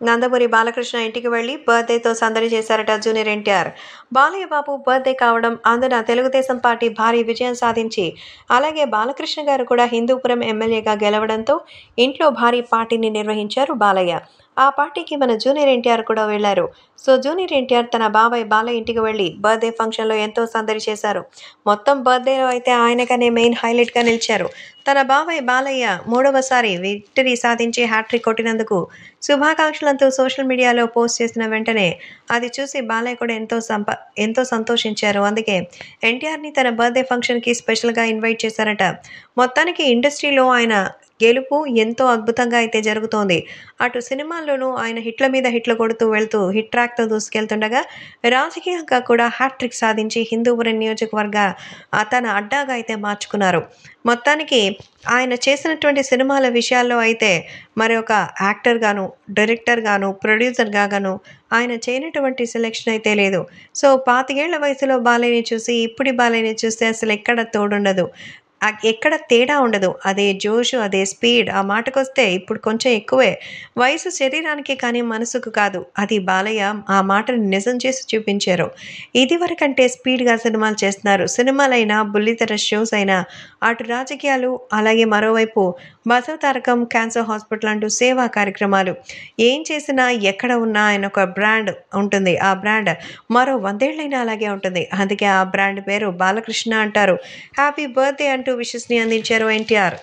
నందమూరి బాలకృష్ణ ఇంటికి వెళ్లి బర్త్డేతో సందడి చేశారట జూనియర్ ఎన్టీఆర్. బాలయ్య బాబు బర్త్డే కావడం, అందున తెలుగుదేశం పార్టీ భారీ విజయం సాధించి, అలాగే బాలకృష్ణ గారు కూడా హిందూపురం ఎమ్మెల్యేగా గెలవడంతో ఇంట్లో భారీ పార్టీని నిర్వహించారు బాలయ్య. ఆ పార్టీకి మన జూనియర్ ఎన్టీఆర్ కూడా వెళ్లారు. సో జూనియర్ ఎన్టీఆర్ తన బాబాయ్ బాలయ్య ఇంటికి వెళ్లి బర్త్డే ఫంక్షన్లో ఎంతో సందడి చేశారు. మొత్తం బర్త్డేలో అయితే ఆయనగానే మెయిన్ హైలైట్గా నిలిచారు. తన బాబాయ్ బాలయ్య మూడవసారి విక్టరీ సాధించి హ్యాట్రిక్ కొట్టినందుకు శుభాకాంక్షలంటూ సోషల్ మీడియాలో పోస్ట్ చేసిన వెంటనే అది చూసి బాలయ్య కూడా ఎంతో సంతోషించారు. అందుకే ఎన్టీఆర్ని తన బర్త్డే ఫంక్షన్కి స్పెషల్గా ఇన్వైట్ చేశారట. మొత్తానికి ఇండస్ట్రీలో ఆయన గెలుపు ఎంతో అద్భుతంగా అయితే జరుగుతోంది. అటు సినిమాల్లోనూ ఆయన హిట్ల మీద హిట్లు కొడుతూ వెళ్తూ హిట్ ట్రాక్తో దూసుకెళ్తుండగా, రాజకీయంగా కూడా హ్యాట్రిక్ సాధించి హిందూపురం నియోజకవర్గ తన అడ్డాగా అయితే మార్చుకున్నారు. మొత్తానికి ఆయన చేసినటువంటి సినిమాల విషయాల్లో అయితే మరి ఒక యాక్టర్ గాను, డైరెక్టర్ గాను, ప్రొడ్యూసర్ గాను ఆయన చేయనటువంటి సెలెక్షన్ అయితే లేదు. సో 25 ఏళ్ల వయసులో బాలయ్యని చూసి ఇప్పటి బాలయ్యని చూస్తే అసలు ఎక్కడ తోడుండదు. ఎక్కడ తేడా ఉండదు. అదే జోషు, అదే స్పీడ్. ఆ మాటకొస్తే ఇప్పుడు కొంచెం ఎక్కువే. వయసు శరీరానికి కానీ మనసుకు కాదు. అది బాలయ్య ఆ మాటను నిజం చేసి చూపించారు. ఇదివరకంటే స్పీడ్‌గా సినిమాలు చేస్తున్నారు. సినిమాలైనా, బుల్లితెర షోస్ అయినా, అటు రాజకీయాలు, అలాగే మరోవైపు బసవ తారకం క్యాన్సర్ హాస్పిటల్ అంటూ సేవా కార్యక్రమాలు. ఏం చేసినా, ఎక్కడ ఉన్నా ఆయన ఒక బ్రాండ్ ఉంటుంది. ఆ బ్రాండ్ మరో 100 ఏళ్లైనా అలాగే ఉంటుంది. అందుకే ఆ బ్రాండ్ పేరు బాలకృష్ణ అంటారు. హ్యాపీ బర్త్‌డే అంటూ విషెస్‌ని అందించారు ఎన్టీఆర్.